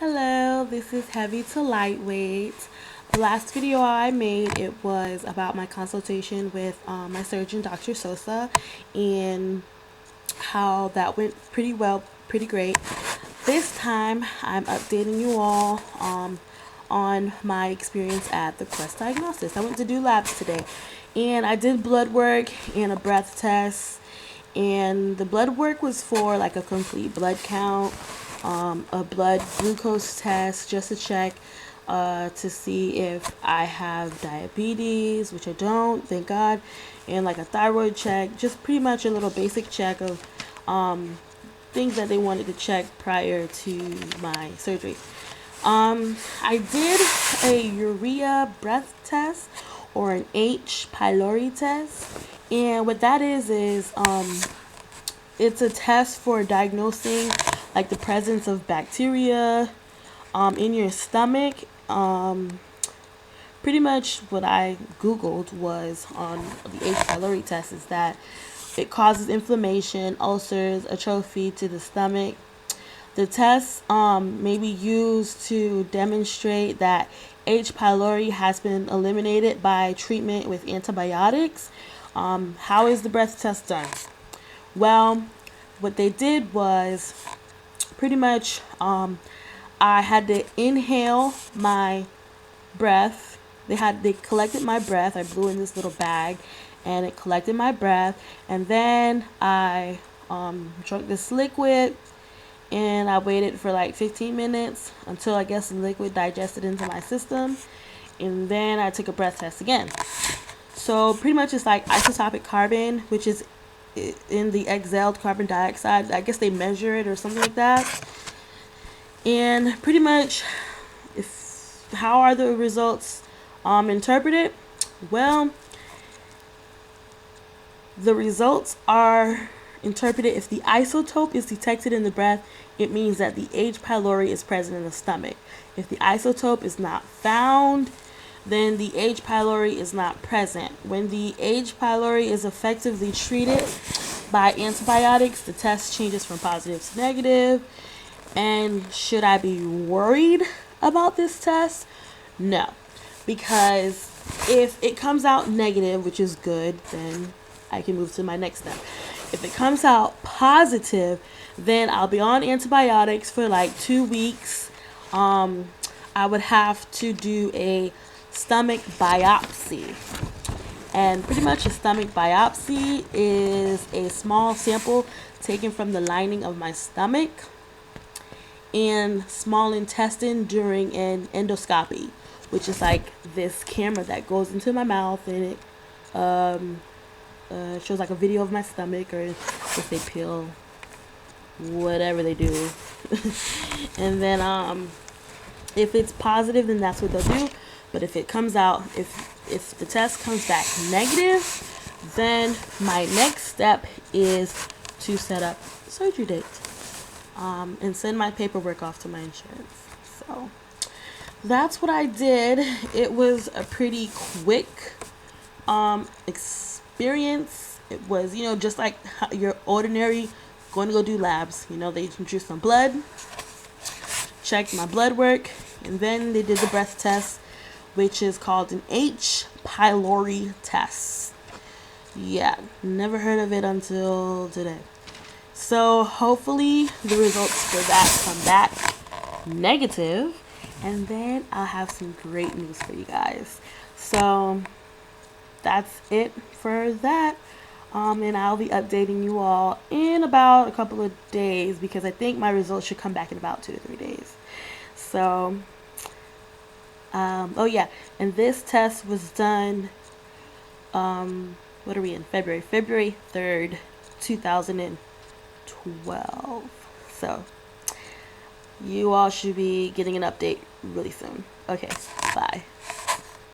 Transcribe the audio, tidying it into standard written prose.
Hello, this is Heavy to Lightweight. The last video I made, it was about my consultation with my surgeon, Dr. Sosa, and how that went pretty well, pretty great. This time, I'm updating you all on my experience at the Quest Diagnosis. I went to do labs today, and I did blood work and a breath test. And the blood work was for like a complete blood count, a blood glucose test just to check to see if I have diabetes, which I don't, thank God, and like a thyroid check, just pretty much a little basic check of things that they wanted to check prior to my surgery. I did a urea breath test or an H. pylori test, and what that is it's a test for diagnosing like the presence of bacteria in your stomach. Pretty much what I googled was on the H. pylori test is that it causes inflammation, ulcers, atrophy to the stomach. The test may be used to demonstrate that H. pylori has been eliminated by treatment with antibiotics. How is the breath test done? Well, what they did was pretty much I had to inhale my breath. They collected my breath. I blew in this little bag and it collected my breath, and then I drank this liquid, and I waited for like 15 minutes until I guess the liquid digested into my system, and then I took a breath test again. So pretty much it's like isotopic carbon, which is in the exhaled carbon dioxide. I guess they measure it or something like that. And pretty much, how are the results interpreted? Well, the results are interpreted if the isotope is detected in the breath, it means that the H. pylori is present in the stomach. If the isotope is not found, then the H. pylori is not present. When the H. pylori is effectively treated by antibiotics, the test changes from positive to negative. And should I be worried about this test? No, because if it comes out negative, which is good, then I can move to my next step. If it comes out positive, then I'll be on antibiotics for like 2 weeks. I would have to do a stomach biopsy. And pretty much a stomach biopsy is a small sample taken from the lining of my stomach and small intestine during an endoscopy, which is like this camera that goes into my mouth, and it shows like a video of my stomach, or if they peel whatever they do. And then if it's positive, then that's what they'll do. But if it comes out, if the test comes back negative, then my next step is to set up surgery date and send my paperwork off to my insurance. So that's what I did. It was a pretty quick experience. It was, just like your ordinary going to go do labs. They drew some blood, checked my blood work, and then they did the breath test, which is called an H. pylori test. Yeah, never heard of it until today. So hopefully the results for that come back negative, and then I'll have some great news for you guys. So that's it for that. And I'll be updating you all in about a couple of days, because I think my results should come back in about 2 to 3 days. So, oh yeah, and this test was done, what are we in, February 3rd, 2012. So, you all should be getting an update really soon. Okay, bye.